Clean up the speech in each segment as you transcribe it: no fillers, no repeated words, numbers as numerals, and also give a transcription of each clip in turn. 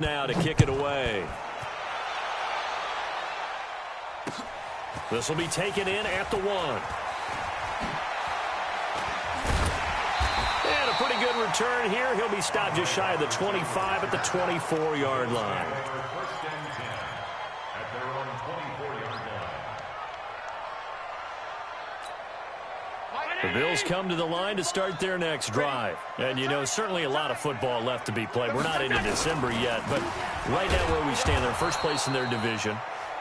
Now to kick it away. This will be taken in at the 1. And a pretty good return here. He'll be stopped just shy of the 25 at the 24-yard line. The Bills come to the line to start their next drive. And, you know, certainly a lot of football left to be played. We're not into December yet, but right now where we stand, they're first place in their division.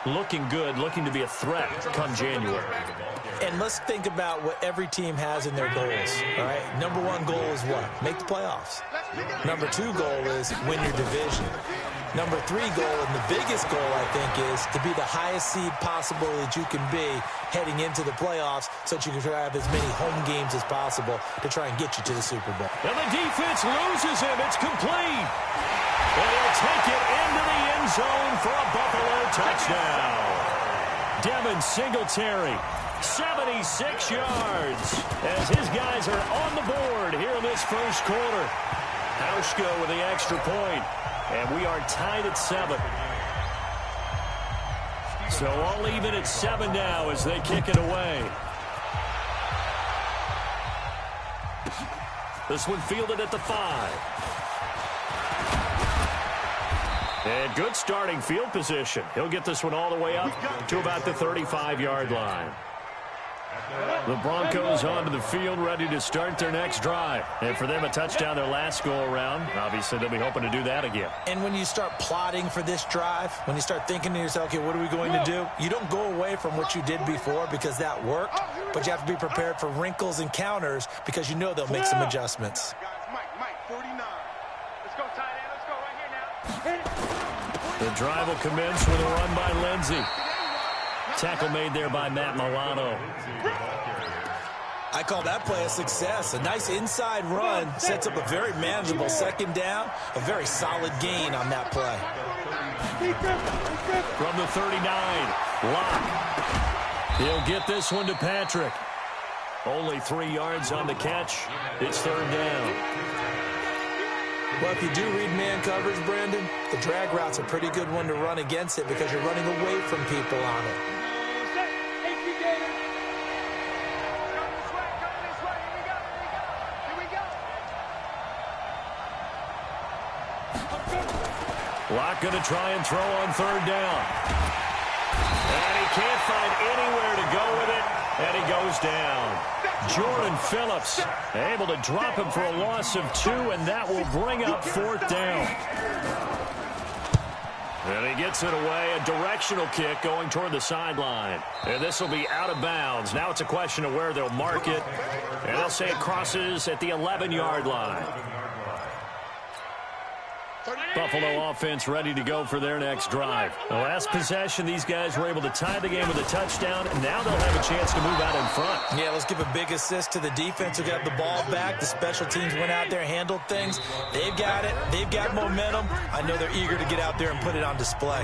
Looking good, looking to be a threat come January. And let's think about what every team has in their goals, all right? Number 1 goal is what? Make the playoffs. Number 2 goal is win your division. Number 3 goal, and the biggest goal, I think, is to be the highest seed possible that you can be heading into the playoffs so that you can have as many home games as possible to try and get you to the Super Bowl. And the defense loses him. It's complete. And he'll take it into the end zone for a Buffalo touchdown. Devin Singletary, 76 yards, as his guys are on the board here in this first quarter. Hauschko with the extra point. And we are tied at 7. So all even at 7 now as they kick it away. This one fielded at the 5. And good starting field position. He'll get this one all the way up to about the 35-yard line. The Broncos onto the field, ready to start their next drive. And for them, a touchdown their last go-around. Obviously, they'll be hoping to do that again. And when you start plotting for this drive, when you start thinking to yourself, okay, what are we going to do? You don't go away from what you did before because that worked, but you have to be prepared for wrinkles and counters because you know they'll make some adjustments. Mike, 49. Let's go, tight end. Let's go right here now. The drive will commence with a run by Lindsey. Tackle made there by Matt Milano. I call that play a success. A nice inside run sets up a very manageable second down. A very solid gain on that play. From the 39, Locke. He'll get this one to Patrick. Only 3 yards on the catch. It's 3rd down. Well, if you do read man coverage, Brandon, the drag route's a pretty good one to run against it because you're running away from people on it. Locke going to try and throw on 3rd down. And he can't find anywhere to go with it, and he goes down. Jordan Phillips able to drop him for a loss of 2, and that will bring up 4th down. And he gets it away, a directional kick going toward the sideline. And this will be out of bounds. Now it's a question of where they'll mark it, and they'll say it crosses at the 11-yard line. Buffalo offense ready to go for their next drive. The last possession, these guys were able to tie the game with a touchdown, and now they'll have a chance to move out in front. Yeah, let's give a big assist to the defense who got the ball back. The special teams went out there, handled things. They've got it. They've got momentum. I know they're eager to get out there and put it on display.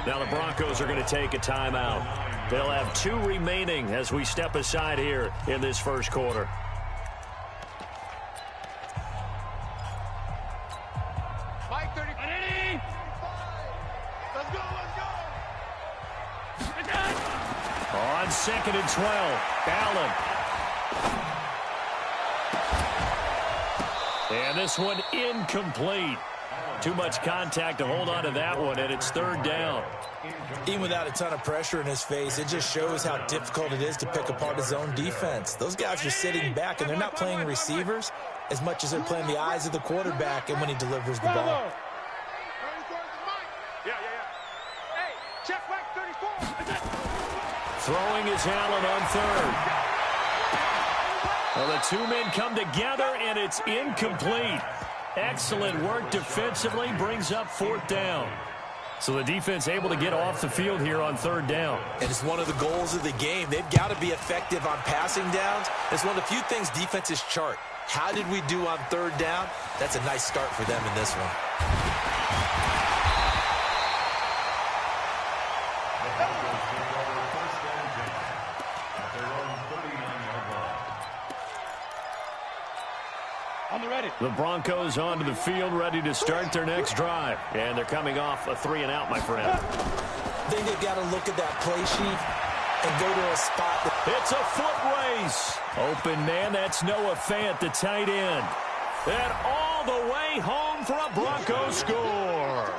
Now the Broncos are going to take a timeout. They'll have 2 remaining as we step aside here in this first quarter. On 2nd and 12, Allen. And this one incomplete. Too much contact to hold on to that one, and it's 3rd down. Even without a ton of pressure in his face, it just shows how difficult it is to pick apart his own defense. Those guys are sitting back, and they're not playing receivers as much as they're playing the eyes of the quarterback and when he delivers the ball. Throwing is Allen on 3rd. Well, the 2 men come together, and it's incomplete. Excellent work defensively, brings up 4th down. So the defense able to get off the field here on 3rd down. And it's one of the goals of the game. They've got to be effective on passing downs. It's one of the few things defenses chart. How did we do on 3rd down? That's a nice start for them in this one. The Broncos onto the field, ready to start their next drive. And they're coming off a 3-and-out, my friend. I think they've got to look at that play sheet and go to a spot. It's a foot race. Open man, that's Noah Fant, the tight end. And all the way home for a Broncos score.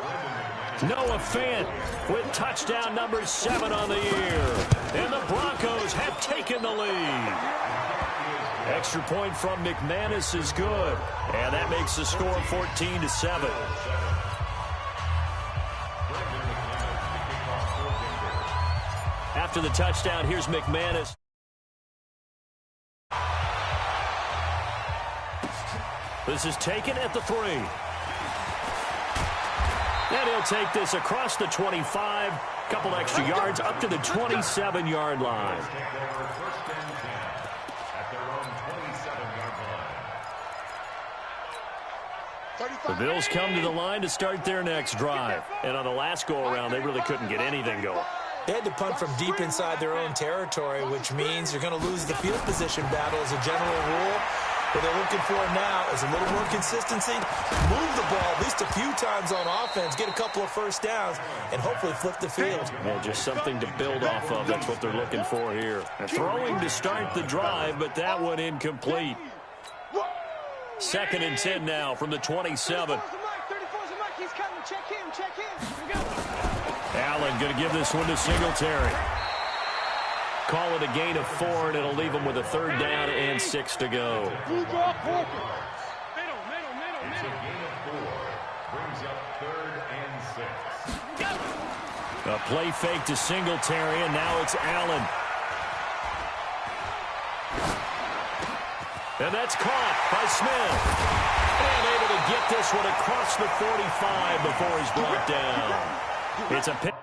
Noah Fant with touchdown number 7 on the year. And the Broncos have taken the lead. Extra point from McManus is good. And that makes the score 14-7. After the touchdown, here's McManus. This is taken at the 3. And he'll take this across the 25. Couple extra yards up to the 27-yard line. The Bills come to the line to start their next drive. And on the last go-around, they really couldn't get anything going. They had to punt from deep inside their own territory, which means you're going to lose the field position battle as a general rule. What they're looking for now is a little more consistency, move the ball at least a few times on offense, get a couple of first downs, and hopefully flip the field. Yeah, just something to build off of. That's what they're looking for here. Throwing to start the drive, but that one incomplete. 2nd and 10 now from the 27. Allen going to give this one to Singletary. Call it a gain of 4, and it'll leave them with a 3rd down and 6 to go. It's a gain of 4. Brings up 3rd and 6. A play fake to Singletary, and now it's Allen. And that's caught by Smith. And able to get this one across the 45 before he's brought down. It's a pick.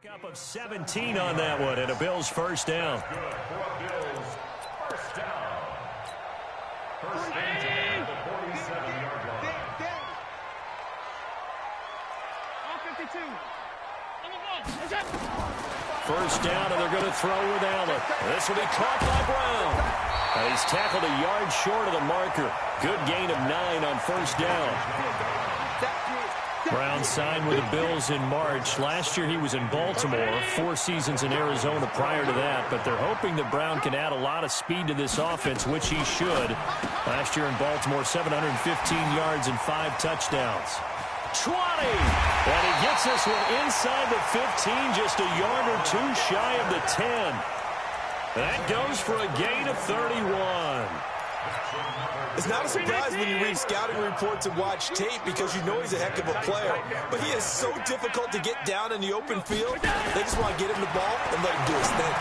Up of 17 on that one, and a Bills first down. First down. First down at the 47-yard line. All 52. First down, and they're going to throw with Allen. This will be caught by Brown. He's tackled a yard short of the marker. Good gain of 9 on first down. Brown signed with the Bills in March. Last year he was in Baltimore, 4 seasons in Arizona prior to that, but they're hoping that Brown can add a lot of speed to this offense, which he should. Last year in Baltimore, 715 yards and 5 touchdowns. 20! And he gets this one inside the 15, just a yard or 2 shy of the 10. That goes for a gain of 31. It's not a surprise when you read scouting reports and watch tape because you know he's a heck of a player. But he is so difficult to get down in the open field. They just want to get him the ball and let him do his thing.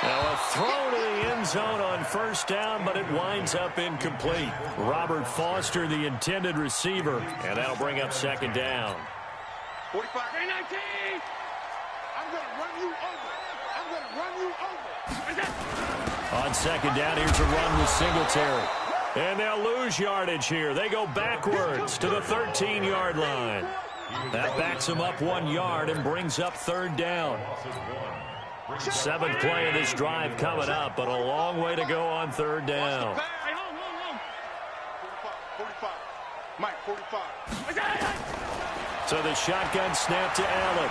Now a throw to the end zone on first down, but it winds up incomplete. Robert Foster, the intended receiver, and that'll bring up 2nd down. 45. 19. I'm going to run you over. I'm going to run you over. On 2nd down, here's a run with Singletary. And they'll lose yardage here. They go backwards to the 13-yard line. That backs them up 1 yard and brings up 3rd down. 7th play of this drive coming up, but a long way to go on 3rd down. 45. Mike, 45. So the shotgun snap to Allen.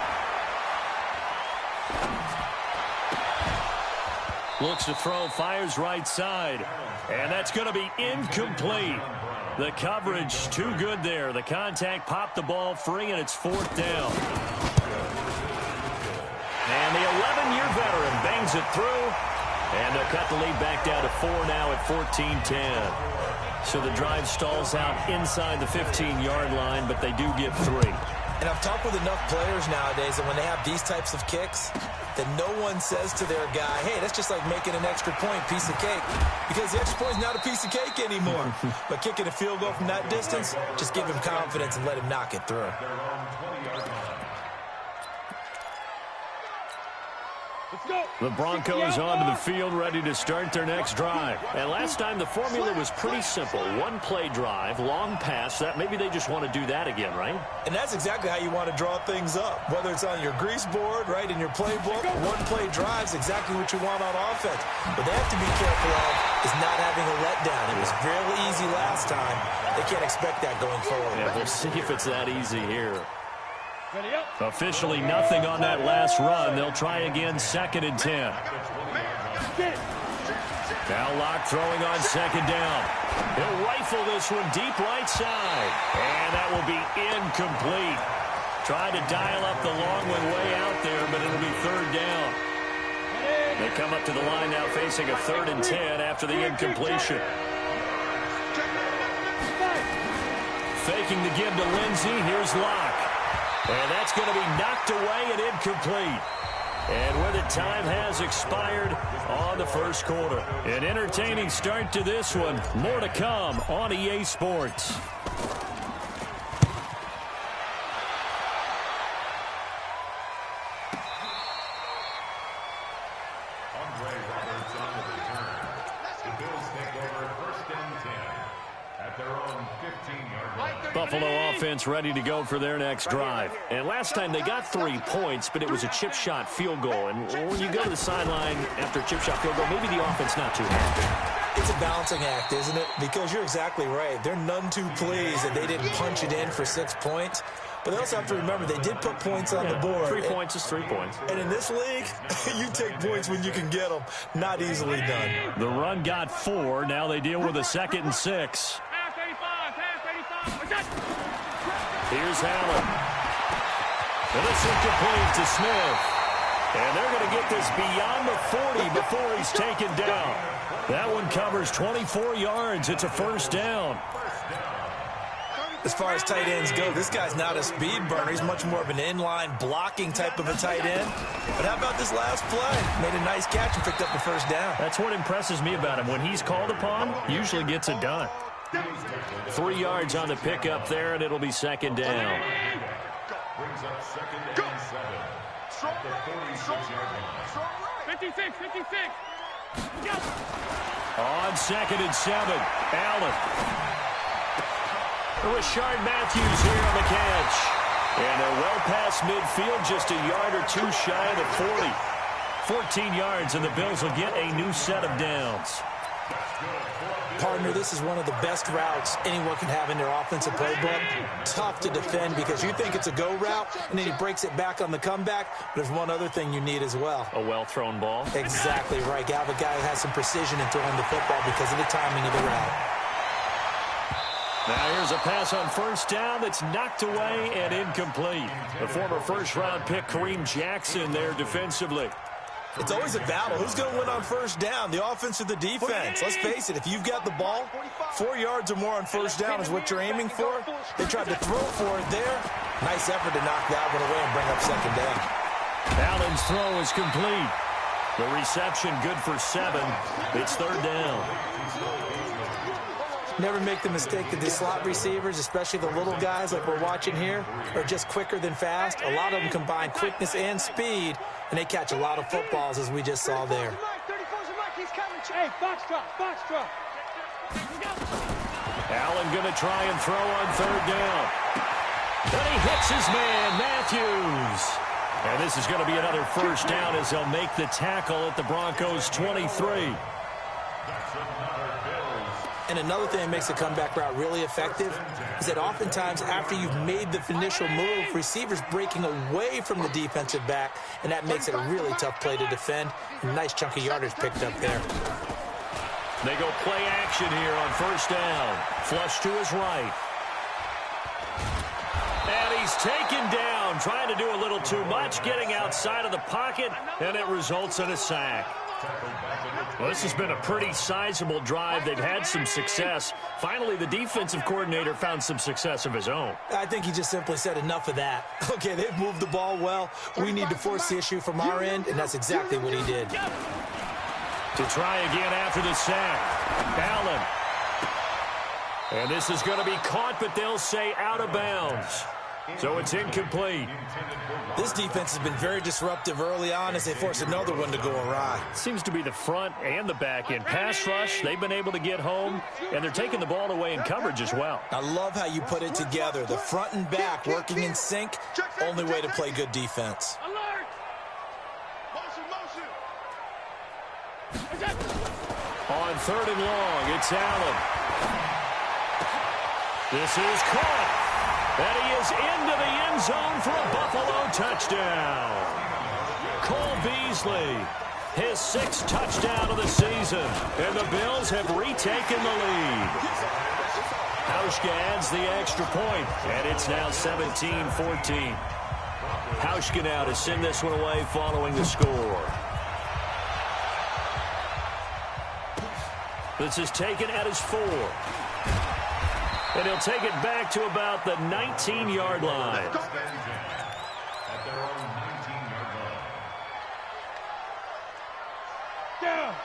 Looks to throw, fires right side. And that's going to be incomplete. The coverage too good there. The contact popped the ball free, and it's 4th down. And the 11-year veteran bangs it through. And they'll cut the lead back down to 4 now at 14-10. So the drive stalls out inside the 15-yard line, but they do get 3. And I've talked with enough players nowadays that when they have these types of kicks, that no one says to their guy, hey, that's just like making an extra point, piece of cake. Because the extra point is not a piece of cake anymore. But kicking a field goal from that distance, just give him confidence and let him knock it through. The Broncos onto the field, ready to start their next drive. And last time, the formula was pretty simple. One-play drive, long pass. That maybe they just want to do that again, right? And that's exactly how you want to draw things up. Whether it's on your grease board, right, in your playbook, one-play drive's exactly what you want on offense. What they have to be careful of is not having a letdown. It was real easy last time. They can't expect that going forward. Yeah, we'll see if it's that easy here. Officially nothing on that last run. They'll try again, 2nd and 10. Now Locke throwing on 2nd down. He'll rifle this one deep right side. And that will be incomplete. Tried to dial up the long one way out there, but it'll be 3rd down. They come up to the line now facing a 3rd and 10 after the incompletion. Faking the give to Lindsey. Here's Locke. And that's going to be knocked away and incomplete. And with it, time has expired on the first quarter. An entertaining start to this one. More to come on EA Sports. Buffalo offense ready to go for their next drive. And last time they got 3 points, but it was a chip shot field goal. And when you go to the sideline after a chip shot field goal, maybe the offense not too happy. It's a balancing act, isn't it? Because you're exactly right. They're none too pleased that they didn't punch it in for 6 points. But they also have to remember they did put points on the board. 3 points is 3 points. And in this league, you take points when you can get them. Not easily done. The run got 4. Now they deal with a 2nd and 6. Here's Allen. And it's incomplete to Smith. And they're going to get this beyond the 40 before he's taken down. That one covers 24 yards. It's a 1st down. As far as tight ends go, this guy's not a speed burner. He's much more of an inline blocking type of a tight end. But how about this last play? Made a nice catch and picked up the 1st down. That's what impresses me about him. When he's called upon, usually gets it done. 3 yards on the pickup there, and it'll be 2nd down. Brings up 2nd and 7. At the 46-yard line. 56, 56. On 2nd and 7, Allen. Rashard Matthews here on the catch. And they're well past midfield, just a yard or 2 shy of the 40. 14 yards, and the Bills will get a new set of downs. Partner, this is one of the best routes anyone can have in their offensive playbook. Tough to defend because you think it's a go route, and then he breaks it back on the comeback. But there's one other thing you need as well. A well-thrown ball. Exactly right. You have a guy who has some precision in throwing the football because of the timing of the route. Now here's a pass on 1st down that's knocked away and incomplete. The former 1st-round pick, Kareem Jackson, there defensively. It's always a battle. Who's going to win on 1st down, the offense or the defense? Let's face it, if you've got the ball, 4 yards or more on 1st down is what you're aiming for. They tried to throw for it there. Nice effort to knock that one away and bring up 2nd down. Allen's throw is complete. The reception good for 7. It's 3rd down. Never make the mistake that the slot receivers, especially the little guys like we're watching here, are just quicker than fast. A lot of them combine quickness and speed, and they catch a lot of footballs, as we just saw there. Hey, box drop. Allen going to try and throw on 3rd down. And he hits his man, Matthews. And this is going to be another 1st down as they'll make the tackle at the Broncos' 23. And another thing that makes the comeback route really effective is that oftentimes after you've made the initial move, receivers breaking away from the defensive back, and that makes it a really tough play to defend. A nice chunk of yardage picked up there. They go play action here on 1st down. Flush to his right. And he's taken down, trying to do a little too much, getting outside of the pocket, and it results in a sack. Well, this has been a pretty sizable drive. They've had some success. Finally, the defensive coordinator found some success of his own. I think he just simply said enough of that. Okay, they've moved the ball well. We need to force the issue from our end, and that's exactly what he did. To try again after the sack. Allen. And this is going to be caught, but they'll say out of bounds. So it's incomplete. This defense has been very disruptive early on as they force another one to go awry. Seems to be the front and the back end. Pass rush, they've been able to get home, and they're taking the ball away in coverage as well. I love how you put it together. The front and back working in sync, only way to play good defense. Alert! Motion. On 3rd and long, it's Allen. This is caught. And he is into the end zone for a Buffalo touchdown. Cole Beasley, his 6th touchdown of the season. And the Bills have retaken the lead. Hauschka adds the extra point, and it's now 17-14. Hauschka now to send this one away following the score. This is taken at his 4. And he'll take it back to about the 19-yard line.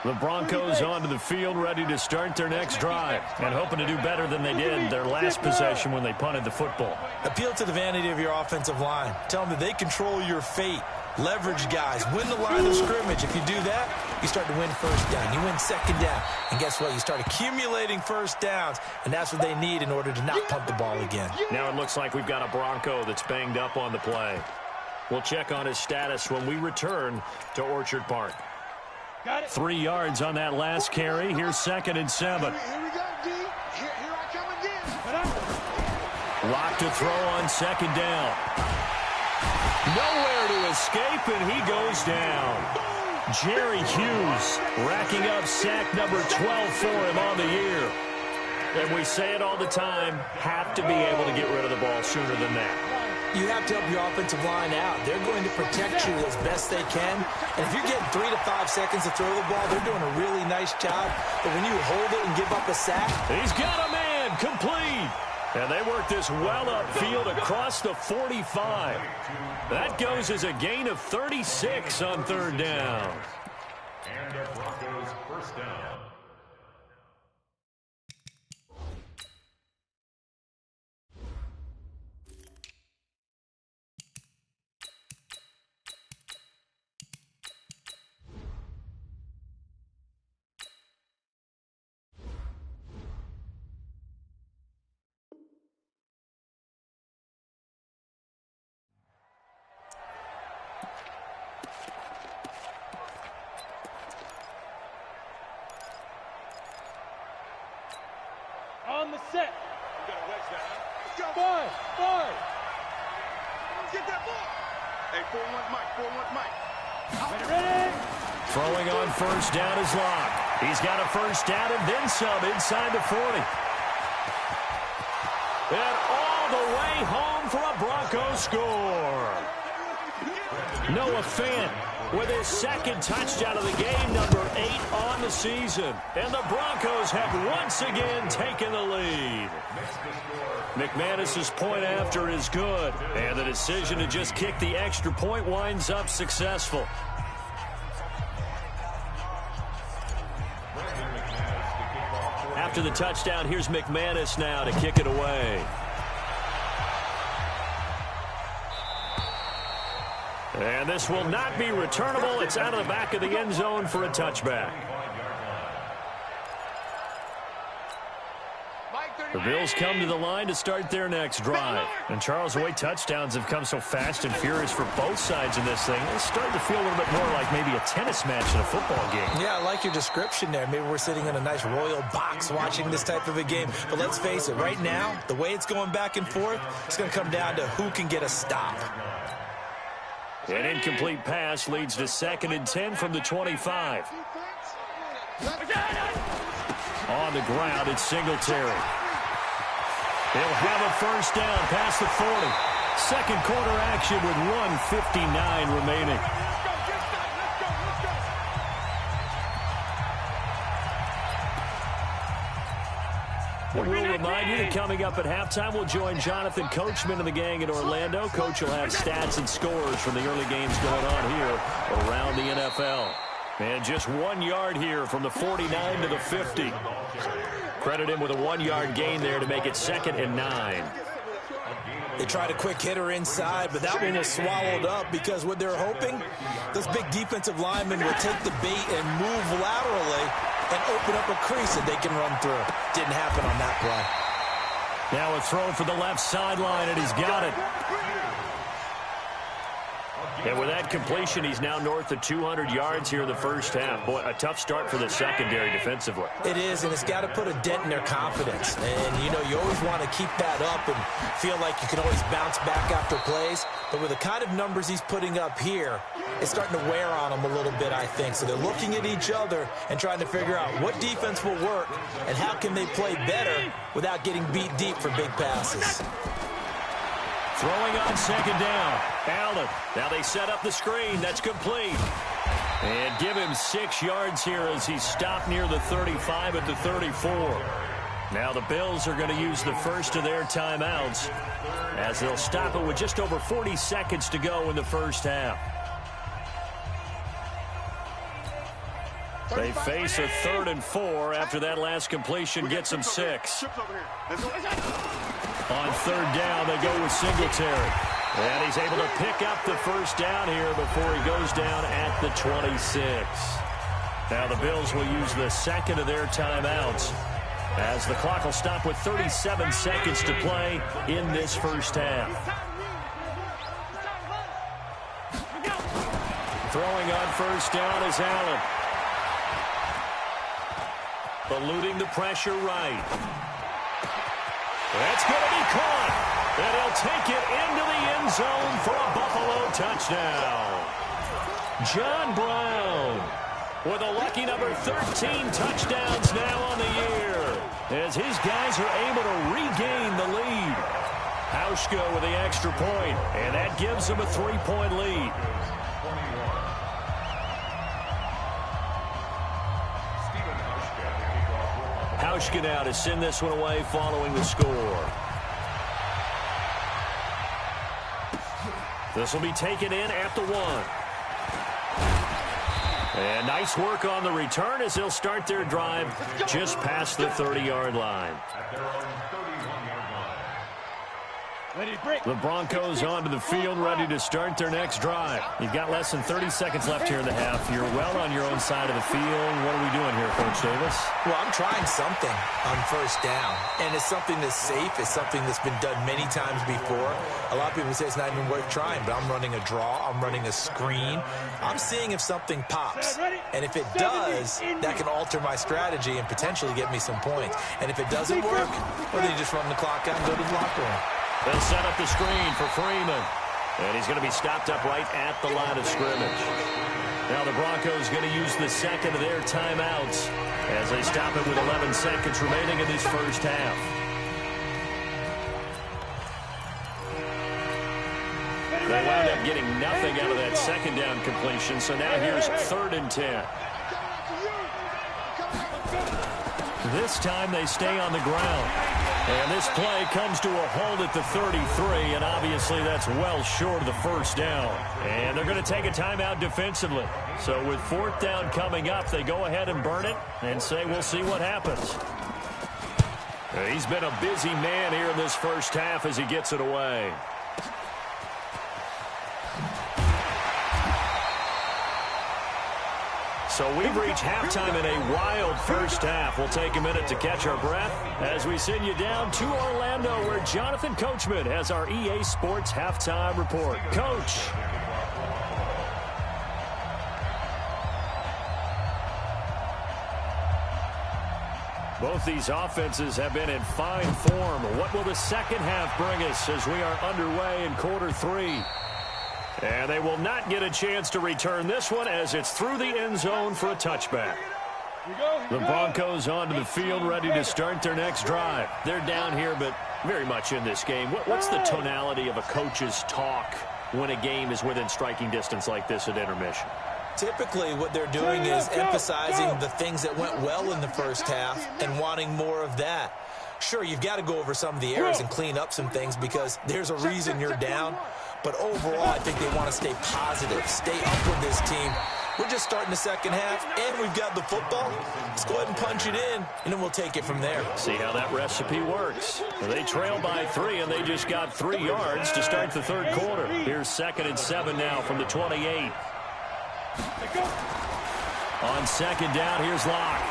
The Broncos onto the field, ready to start their next drive, and hoping to do better than they did their last possession when they punted the football. Appeal to the vanity of your offensive line. Tell them that they control your fate. Leverage guys. Win the line of scrimmage. If you do that, you start to win first down. You win second down. And guess what? You start accumulating first downs, and that's what they need in order to not punt the ball again. Now it looks like we've got a Bronco that's banged up on the play. We'll check on his status when we return to Orchard Park. 3 yards on that last carry. Here's 2nd and 7. Here we go, D. Here I come again. Lock to throw on 2nd down. Nowhere to escape, and he goes down. Jerry Hughes racking up sack number 12 for him on the year. And we say it all the time, have to be able to get rid of the ball sooner than that. You have to help your offensive line out. They're going to protect you as best they can. And if you're getting 3 to 5 seconds to throw the ball, they're doing a really nice job. But when you hold it and give up a sack. He's got a man, complete. And they work this well upfield across the 45. That goes as a gain of 36 on 3rd down. And the Broncos first down. On the set. You gotta wedge that, huh? Let's go. Forward. Get that ball. Hey, 4-1 Mike. Ready? Throwing on 1st down is Locke. He's got a 1st down and then some inside the 40. And all the way home for a Broncos score. Noah Fant with his 2nd touchdown of the game, number 8 on the season. And the Broncos have once again taken the lead. McManus's point after is good, and the decision to just kick the extra point winds up successful. After the touchdown, here's McManus now to kick it away. And this will not be returnable. It's out of the back of the end zone for a touchback. The Bills come to the line to start their next drive. And Charles, the way touchdowns have come so fast and furious for both sides in this thing, it's starting to feel a little bit more like maybe a tennis match in a football game. Yeah, I like your description there. Maybe we're sitting in a nice royal box watching this type of a game. But let's face it, right now, the way it's going back and forth, it's going to come down to who can get a stop. An incomplete pass leads to 2nd and 10 from the 25. On the ground, it's Singletary. He'll have a 1st down past the 40. 2nd quarter action with 1:59 remaining. We'll remind you that coming up at halftime, we'll join Jonathan Coachman and the gang in Orlando. Coach will have stats and scores from the early games going on here around the NFL. And just 1 yard here from the 49 to the 50. Credit him with a 1-yard gain there to make it 2nd and 9. They tried a quick hitter inside, but that one was swallowed up because what they're hoping, this big defensive lineman will take the bait and move laterally and open up a crease that they can run through. Didn't happen on that play. Now a throw for the left sideline, and he's got it. And with that completion, he's now north of 200 yards here in the first half. Boy, a tough start for the secondary defensively. It is, and it's got to put a dent in their confidence. And, you know, you always want to keep that up and feel like you can always bounce back after plays. But with the kind of numbers he's putting up here, it's starting to wear on them a little bit, I think. So they're looking at each other and trying to figure out what defense will work and how can they play better without getting beat deep for big passes. Throwing on 2nd down. Allen. Now they set up the screen. That's complete. And give him 6 yards here as he's stopped near the 35 at the 34. Now the Bills are going to use the first of their timeouts as they'll stop it with just over 40 seconds to go in the first half. They face a 3rd and 4 after that last completion gets them 6. On 3rd down, they go with Singletary. And he's able to pick up the first down here before he goes down at the 26. Now the Bills will use the 2nd of their timeouts as the clock will stop with 37 seconds to play in this first half. Throwing on 1st down is Allen. Eluding the pressure right. That's going to be caught. And he'll take it into the end zone for a Buffalo touchdown. John Brown with a lucky number 13 touchdowns now on the year as his guys are able to regain the lead. Hauschka with the extra point, and that gives him a 3-point lead. Hauschka now to send this one away following the score. This will be taken in at the 1. And nice work on the return as they'll start their drive just past the 30-yard line. The Broncos onto the field, ready to start their next drive. You've got less than 30 seconds left here in the half. You're well on your own side of the field. What are we doing here, Coach Davis? Well, I'm trying something on 1st down, and it's something that's safe. It's something that's been done many times before. A lot of people say it's not even worth trying, but I'm running a draw. I'm running a screen. I'm seeing if something pops, and if it does, that can alter my strategy and potentially get me some points. And if it doesn't work, well, then you just run the clock out and go to the locker room. They'll set up the screen for Freeman. And he's going to be stopped up right at the line of scrimmage. Now the Broncos going to use the 2nd of their timeouts as they stop it with 11 seconds remaining in this first half. They wound up getting nothing out of that 2nd down completion, so now here's 3rd and 10. This time they stay on the ground. And this play comes to a halt at the 33, and obviously that's well short of the first down. And they're going to take a timeout defensively. So with 4th down coming up, they go ahead and burn it and say we'll see what happens. He's been a busy man here in this first half as he gets it away. So we've reached halftime in a wild first half. We'll take a minute to catch our breath as we send you down to Orlando where Jonathan Coachman has our EA Sports halftime report. Coach. Both these offenses have been in fine form. What will the second half bring us as we are underway in quarter 3? And they will not get a chance to return this one as it's through the end zone for a touchback. The Broncos onto the field ready to start their next drive. They're down here, but very much in this game. What's the tonality of a coach's talk when a game is within striking distance like this at intermission? Typically, what they're doing is emphasizing the things that went well in the first half and wanting more of that. Sure, you've got to go over some of the errors and clean up some things because there's a reason you're down. But overall, I think they want to stay positive, stay up with this team. We're just starting the second half, and we've got the football. Let's go ahead and punch it in, and then we'll take it from there. See how that recipe works. They trail by 3, and they just got 3 yards to start the third quarter. Here's 2nd and 7 now from the 28. On 2nd down, here's Locke.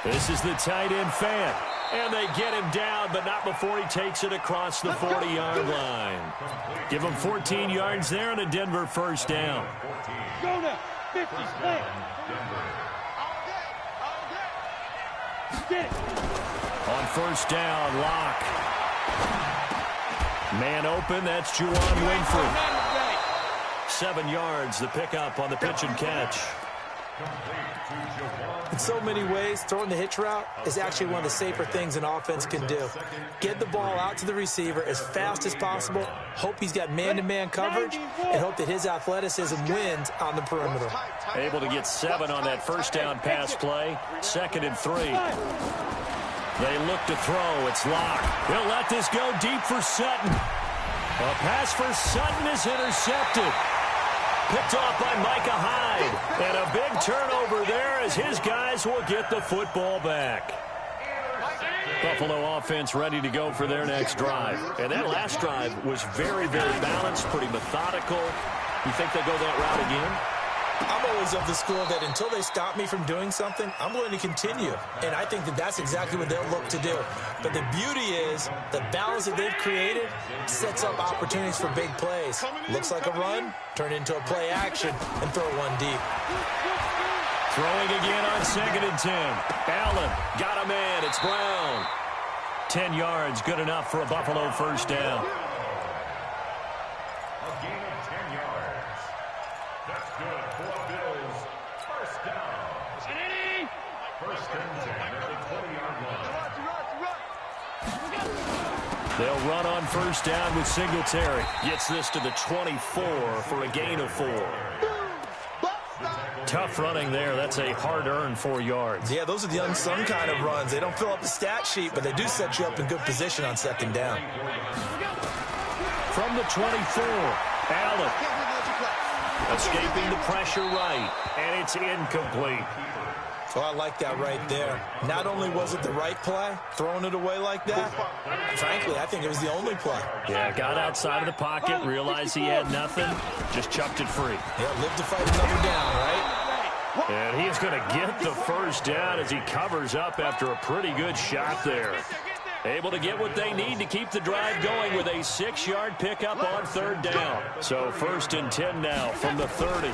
This is the tight end Fant. And they get him down, but not before he takes it across the 40-yard line. Give him 14 yards there and a Denver first down. Go now. 50, slant. Get it. On first down, Locke. Man open, that's Juwan Winfrey. 7 yards, the pickup on the pitch and catch. In so many ways, throwing the hitch route is actually one of the safer things an offense can do. Get the ball out to the receiver as fast as possible, hope he's got man-to-man coverage, and hope that his athleticism wins on the perimeter. Able to get 7 on that first down pass play. 2nd and 3. They look to throw. It's Locke. He'll let this go deep for Sutton. A pass for Sutton is intercepted. Picked off by Micah Hyde. And a big turnover there as his guys will get the football back. Buffalo offense ready to go for their next drive. And that last drive was very, very balanced, pretty methodical. You think they go that route again? I'm always of the school that until they stop me from doing something, I'm going to continue. And I think that that's exactly what they'll look to do. But the beauty is the balance that they've created sets up opportunities for big plays. Looks like a run, turn into a play action, and throw one deep. Throwing again on 2nd and 10. Allen got a man. It's Brown. 10 yards, good enough for a Buffalo first down. They'll run on first down with Singletary. Gets this to the 24 for a gain of 4. Tough running there. That's a hard-earned 4 yards. Yeah, those are the unsung kind of runs. They don't fill up the stat sheet, but they do set you up in good position on 2nd down. From the 24, Allen. Escaping the pressure right, and it's incomplete. Well, I like that right there. Not only was it the right play, throwing it away like that, frankly, I think it was the only play. Yeah, got outside of the pocket, realized he had nothing, just chucked it free. Yeah, live to fight another down, right? And he's going to get the first down as he covers up after a pretty good shot there. Able to get what they need to keep the drive going with a 6-yard pickup on 3rd down. So 1st and 10 now from the 30.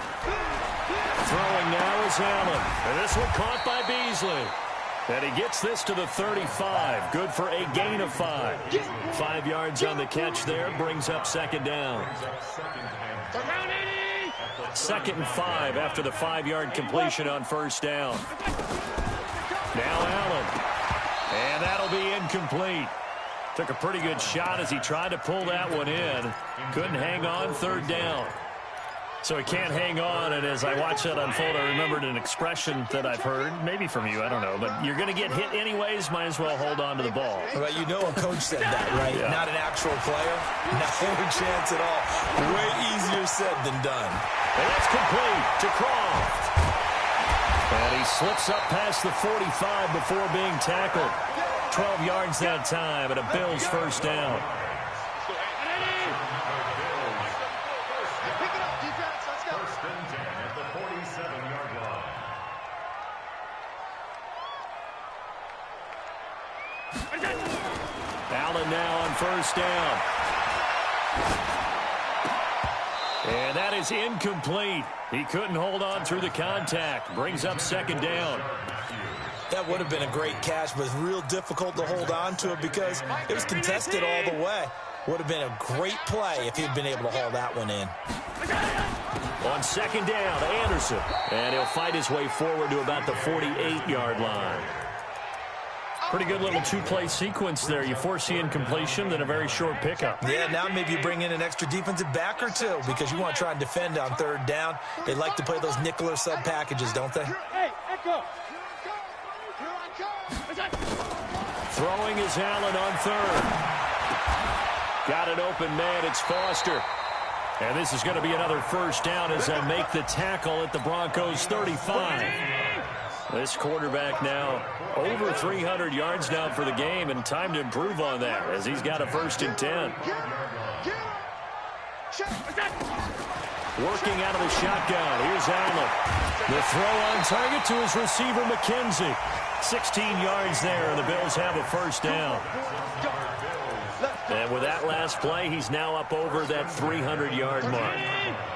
Throwing now is Allen. And this one caught by Beasley. And he gets this to the 35. Good for a gain of 5. 5 yards on the catch there. Brings up 2nd down. 2nd and 5 after the 5-yard completion on first down. Now Allen. And that'll be incomplete. Took a pretty good shot as he tried to pull that one in. Couldn't hang on 3rd down. So he can't hang on, and as I watch that unfold, I remembered an expression that I've heard, maybe from you, I don't know, but you're going to get hit anyways, might as well hold on to the ball. Well, you know a coach said that, right? Yeah. Not an actual player. Not a chance at all. Way easier said than done. And that's complete to Croft. And he slips up past the 45 before being tackled. 12 yards that time, and a Bills first down. Allen now on first down. And that is incomplete. He couldn't hold on through the contact. Brings up 2nd down. That would have been a great catch, but it's real difficult to hold on to it because it was contested all the way. Would have been a great play if he'd been able to haul that one in. On 2nd down, Anderson. And he'll fight his way forward to about the 48-yard line. Pretty good little 2-play sequence there. You force the incompletion, then a very short pickup. Yeah, now maybe you bring in an extra defensive back or two because you want to try and defend on 3rd down. They like to play those nickel or sub packages, don't they? Hey, Echo. Throwing is Allen on third. Got an open man. It's Foster. And this is going to be another first down as they'll make the tackle at the Broncos 35. This quarterback now over 300 yards now for the game, and time to improve on that as he's got a 1st and 10. Working out of the shotgun. Here's Allen. The throw on target to his receiver, McKenzie. 16 yards there, and the Bills have a 1st down. And with that last play, he's now up over that 300-yard mark.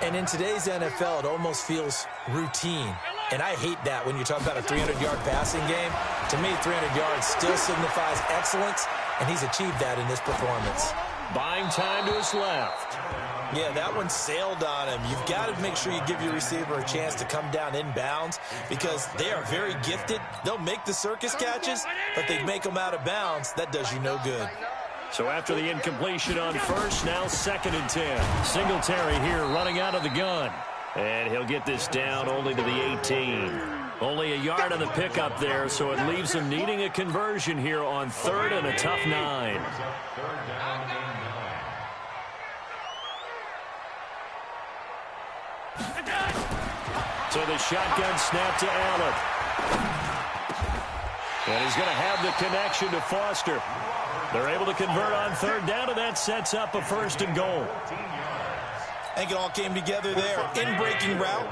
And in today's NFL, it almost feels routine. And I hate that when you talk about a 300-yard passing game. To me, 300 yards still signifies excellence, and he's achieved that in this performance. Buying time to his left. Yeah, that one sailed on him. You've got to make sure you give your receiver a chance to come down inbounds because they are very gifted. They'll make the circus catches, but they make them out of bounds. That does you no good. So after the incompletion on first, now 2nd and 10. Singletary here running out of the gun. And he'll get this down only to the 18. Only a yard on the pickup there, so it leaves him needing a conversion here on 3rd and a tough 9. So the shotgun snap to Allen. And he's going to have the connection to Foster. They're able to convert on 3rd down, and that sets up a 1st and goal. I think it all came together there. In-breaking route,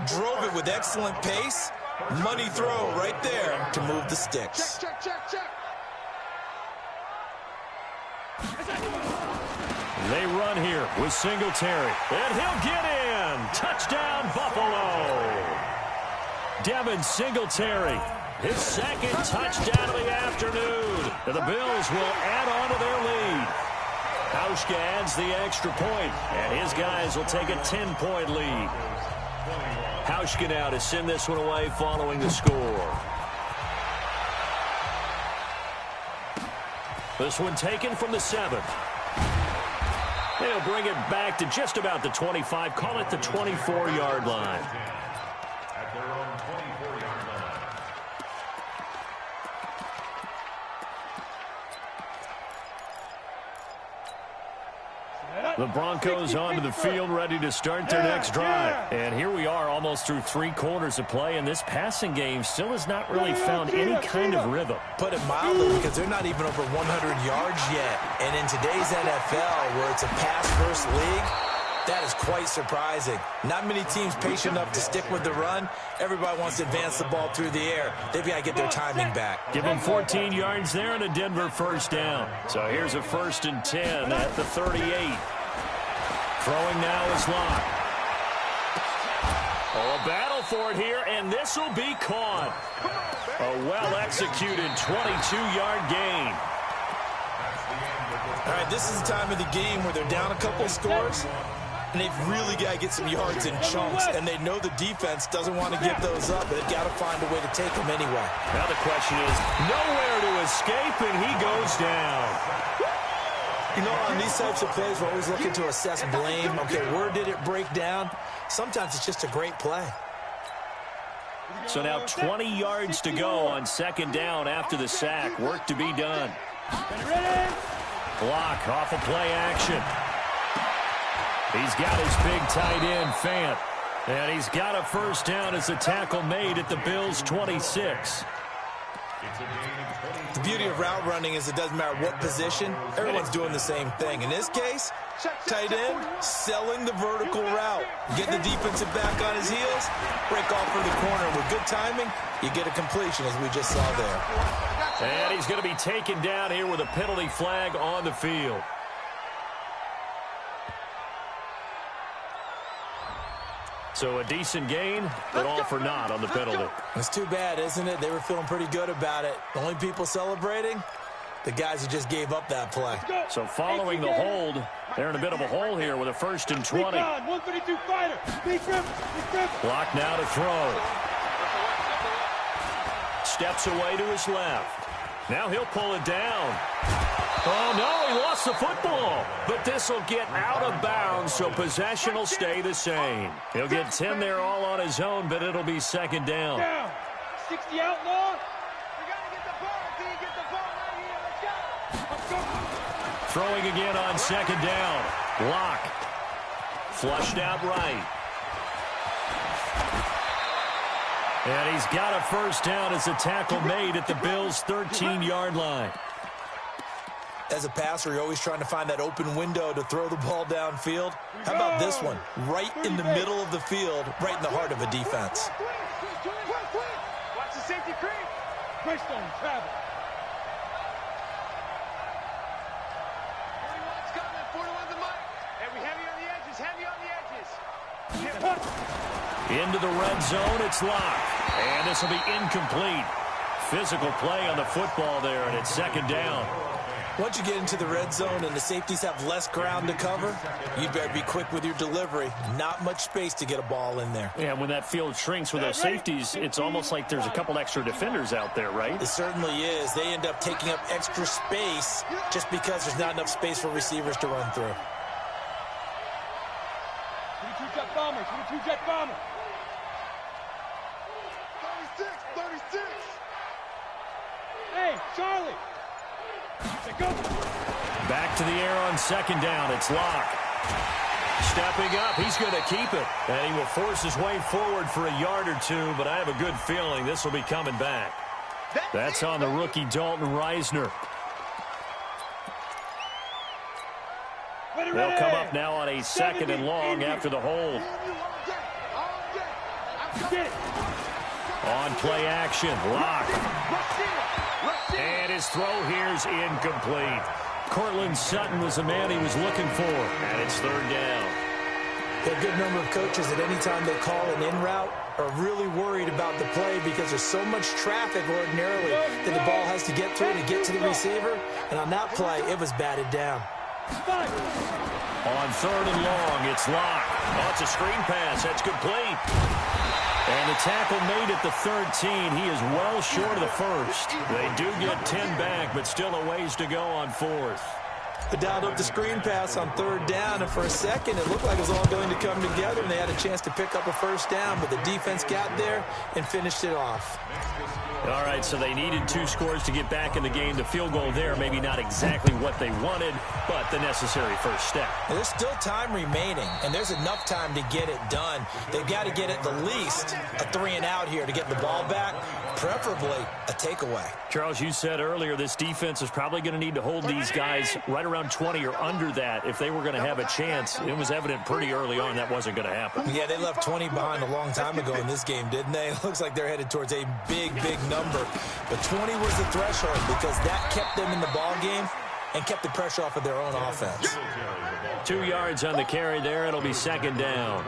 drove it with excellent pace. Money throw right there to move the sticks. They run here with Singletary, and he'll get in. Touchdown, Buffalo. Devin Singletary, his 2nd touchdown of the afternoon. And the Bills will add on to their lead. Hauschka adds the extra point, and his guys will take a 10-point lead. Hauschka now to send this one away following the score. This one taken from the 7th. They'll bring it back to just about the 25, call it the 24-yard line. At their own 24-yard line. The Broncos onto the field, ready to start their next drive. And here we are almost through 3 quarters of play, and this passing game still has not really found any kind of rhythm. Put it mildly, because they're not even over 100 yards yet. And in today's NFL, where it's a pass-first league, that is quite surprising. Not many teams patient enough to stick with the run. Everybody wants to advance the ball through the air. They've got to get their timing back. Give them 14 yards there and a Denver 1st down. So here's a 1st and 10 at the 38. Throwing now is Locke. Oh, a battle for it here, and this will be caught. A well-executed 22-yard gain. All right, this is the time of the game where they're down a couple of scores, and they've really got to get some yards in chunks, and they know the defense doesn't want to give those up, but they've got to find a way to take them anyway. Now the question is, nowhere to escape, and he goes down. You know, on these types of plays, we're always looking to assess blame. Okay, where did it break down? Sometimes it's just a great play. So now 20 yards to go on 2nd down after the sack. Work to be done. Block off of play action. He's got his big tight end, Fant. And he's got a 1st down as a tackle made at the Bills' 26. The beauty of route running is it doesn't matter what position. Everyone's doing the same thing. In this case, tight end selling the vertical route. Get the defensive back on his heels, break off for the corner. With good timing, you get a completion, as we just saw there. And he's going to be taken down here with a penalty flag on the field. So a decent gain, but all for naught on the penalty. It's too bad, isn't it? They were feeling pretty good about it. The only people celebrating, the guys who just gave up that play. So following the hold, they're in a bit of a hole here with a 1st and 20. 152 fighter. Big grip. Block now to throw. Steps away to his left. Now he'll pull it down. Oh, no, he lost the football. But this will get out of bounds, so possession will stay the same. He'll get 10 there all on his own, but it'll be 2nd down. 60 outlaw. Throwing again on second down. Lock. Flushed out right. And he's got a first down as a tackle made at the Bills' 13-yard line. As a passer, you're always trying to find that open window to throw the ball downfield. How about this one? Right in the middle of the field, right in the heart of a defense. Watch the safety creep. Christ on travel. 41's coming. 41's the mic. And we heavy on the edges. Heavy on the edges. Into the red zone, it's locked. And this will be incomplete. Physical play on the football there, and it's second down. Once you get into the red zone and the safeties have less ground to cover, you'd better be quick with your delivery. Not much space to get a ball in there. Yeah, when that field shrinks with those safeties, it's almost like there's a couple extra defenders out there, right? It certainly is. They end up taking up extra space just because there's not enough space for receivers to run through. 22 jet bomber. 22 jet bomber. 36. Hey, Charlie. Back to the air on second down. It's Locke. Stepping up. He's going to keep it. And he will force his way forward for a yard or two, but I have a good feeling this will be coming back. That's on the rookie Dalton Reisner. They'll come up now on a second and long after the hold. On play action, Locke. And his throw here's incomplete. Cortland Sutton was the man he was looking for, and it's third down. A good number of coaches at any time they call an in route are really worried about the play because there's so much traffic ordinarily that the ball has to get through to get to the receiver. And on that play, it was batted down. On third and long, it's Locke. Oh, it's a screen pass. That's complete. And the tackle made at the 13. He is well short of the first. They do get 10 back, but still a ways to go on fourth. They dialed up the screen pass on third down, and for a second, it looked like it was all going to come together, and they had a chance to pick up a first down, but the defense got there and finished it off. All right, so they needed 2 scores to get back in the game. The field goal there, maybe not exactly what they wanted, but the necessary first step. And there's still time remaining, and there's enough time to get it done. They've got to get at the least a 3-and-out here to get the ball back, preferably a takeaway. Charles, you said earlier this defense is probably going to need to hold these guys right around 20 or under that if they were going to have a chance. It was evident pretty early on that wasn't going to happen. Yeah, they left 20 behind a long time ago in this game, didn't they? It looks like they're headed towards a big number. But 20 was the threshold because that kept them in the ball game and kept the pressure off of their own offense. 2 yards on the carry there. It'll be second down.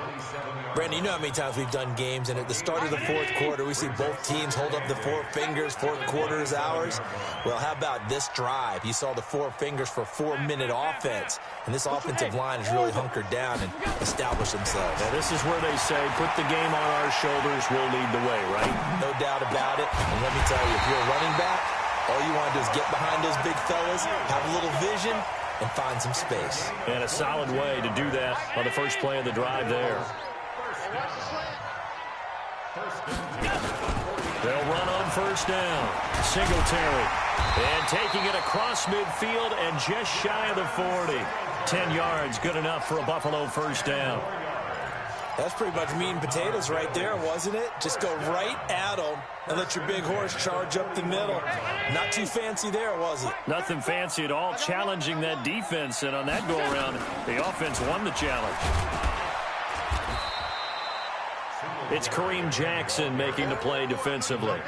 Brandon, you know how many times we've done games, and at the start of the fourth quarter, we see both teams hold up the 4 fingers, fourth quarter is ours. Well, how about this drive? You saw the 4 fingers for 4-minute offense, and this offensive line has really hunkered down and established themselves. Now, this is where they say, put the game on our shoulders, we'll lead the way, right? No doubt about it, and let me tell you, if you're a running back, all you want to do is get behind those big fellas, have a little vision, and find some space. And a solid way to do that on the first play of the drive there. They'll run on first down. Singletary. And taking it across midfield and just shy of the 40. 10 yards, good enough for a Buffalo first down. That's pretty much meat and potatoes right there, wasn't it? Just go right at them and let your big horse charge up the middle. Not too fancy there, was it? Nothing fancy at all, challenging that defense. And on that go-around, the offense won the challenge. It's Kareem Jackson making the play defensively.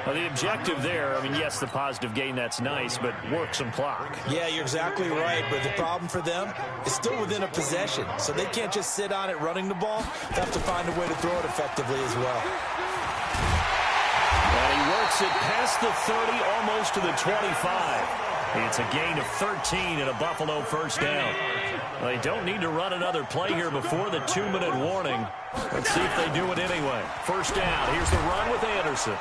Well, the objective there, I mean, yes, the positive gain, that's nice, but work some clock. Yeah, you're exactly right, but the problem for them is still within a possession, so they can't just sit on it running the ball. They have to find a way to throw it effectively as well. And he works it past the 30, almost to the 25. It's a gain of 13 and a Buffalo first down. They don't need to run another play here before the 2-minute warning. Let's see if they do it anyway. First down. Here's the run with Anderson.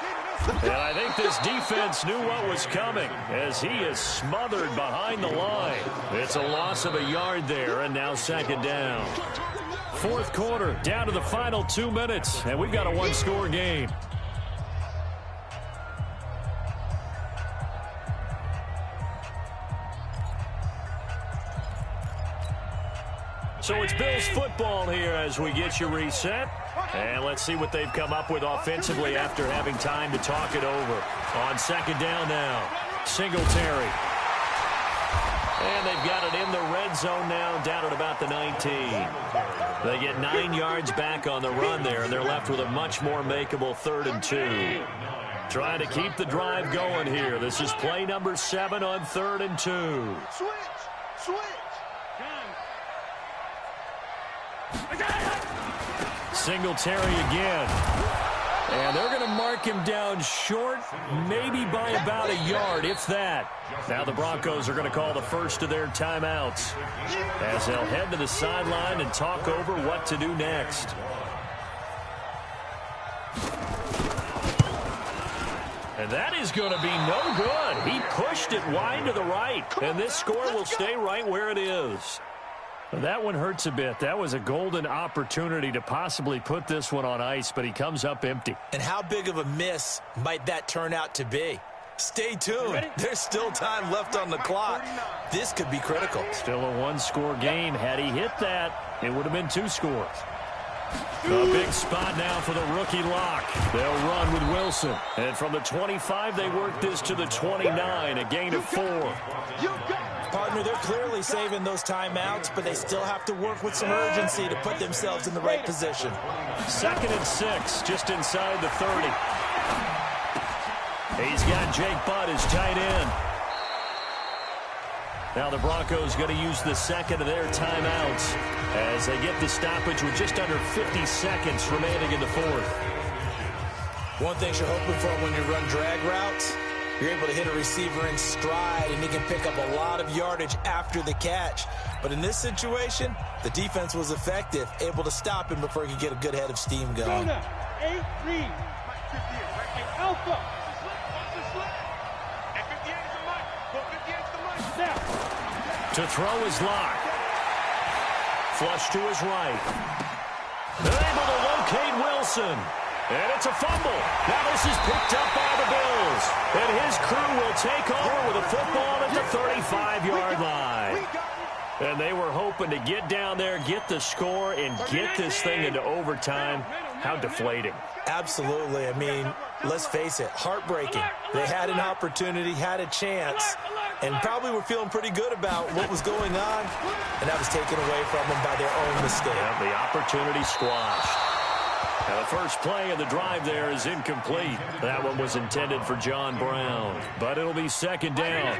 And I think this defense knew what was coming as he is smothered behind the line. It's a loss of a yard there, and now second down. Fourth quarter, down to the final 2 minutes, and we've got a 1-score game. So it's Bills football here as we get you reset. And let's see what they've come up with offensively after having time to talk it over. On second down now, Singletary. And they've got it in the red zone now, down at about the 19. They get 9 yards back on the run there, and they're left with a much more makeable 3rd and 2. Trying to keep the drive going here. This is play number 7 on 3rd and 2. Switch. Singletary again. And they're going to mark him down short, maybe by about a yard, if that. Now the Broncos are going to call the first of their timeouts as they'll head to the sideline and talk over what to do next. And that is going to be no good. He pushed it wide to the right, and this score will stay right where it is. That one hurts a bit. That was a golden opportunity to possibly put this one on ice, but he comes up empty. And how big of a miss might that turn out to be? Stay tuned. There's still time left on the clock. This could be critical. Still a 1-score game. Had he hit that, it would have been 2 scores. A big spot now for the rookie lock. They'll run with Wilson. And from the 25, they work this to the 29, a gain of 4. Partner, they're clearly saving those timeouts, but they still have to work with some urgency to put themselves in the right position. 2nd and 6, just inside the 30. He's got Jake Butt as tight end. Now the Broncos going to use the 2nd of their timeouts as they get the stoppage with just under 50 seconds remaining in the 4th. One thing you're hoping for when you run drag routes, you're able to hit a receiver in stride, and he can pick up a lot of yardage after the catch. But in this situation, the defense was effective, able to stop him before he could get a good head of steam going. 8-3. Alpha. To throw his lock. Flush to his right. They're able to locate Wilson. And it's a fumble. Now this is picked up by the Bills. And his crew will take over with a football at the 35-yard line. And they were hoping to get down there, get the score, and get this thing into overtime. How deflating. Absolutely. I mean, let's face it, heartbreaking. They had an opportunity, had a chance, and probably were feeling pretty good about what was going on, and that was taken away from them by their own mistake. Yeah, the opportunity squashed. Now the first play of the drive there is incomplete. That one was intended for John Brown, but it'll be 2nd down.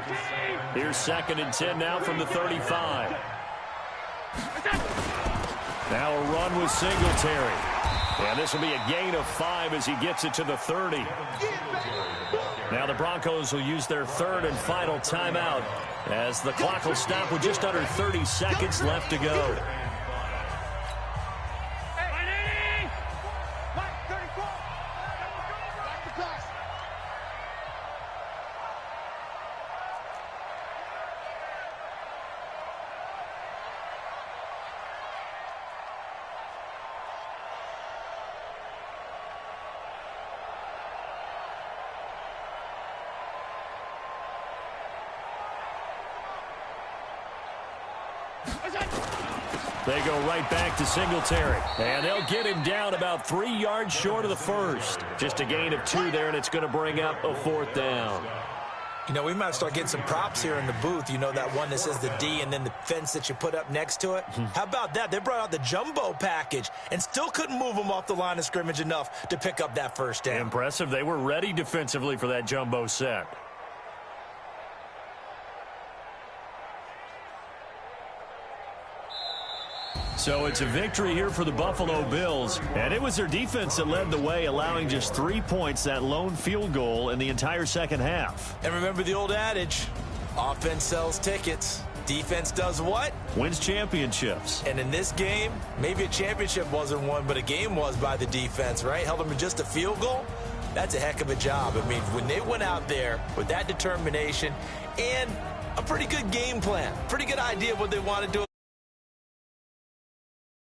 Here's 2nd and 10 now from the 35. Now a run with Singletary. And this will be a gain of 5 as he gets it to the 30. Now the Broncos will use their 3rd and final timeout as the clock will stop with just under 30 seconds left to go. They go right back to Singletary. And they'll get him down about 3 yards short of the first. Just a gain of 2 there, and it's going to bring up a 4th down. You know, we might start getting some props here in the booth. You know, that one that says the D and then the fence that you put up next to it? How about that? They brought out the jumbo package and still couldn't move them off the line of scrimmage enough to pick up that first down. Impressive. They were ready defensively for that jumbo set. So it's a victory here for the Buffalo Bills, and it was their defense that led the way, allowing just 3 points, that lone field goal in the entire second half. And remember the old adage, offense sells tickets. Defense does what? Wins championships. And in this game, maybe a championship wasn't won, but a game was by the defense, right? Held them to just a field goal. That's a heck of a job. I mean, when they went out there with that determination and a pretty good game plan, pretty good idea of what they want to do.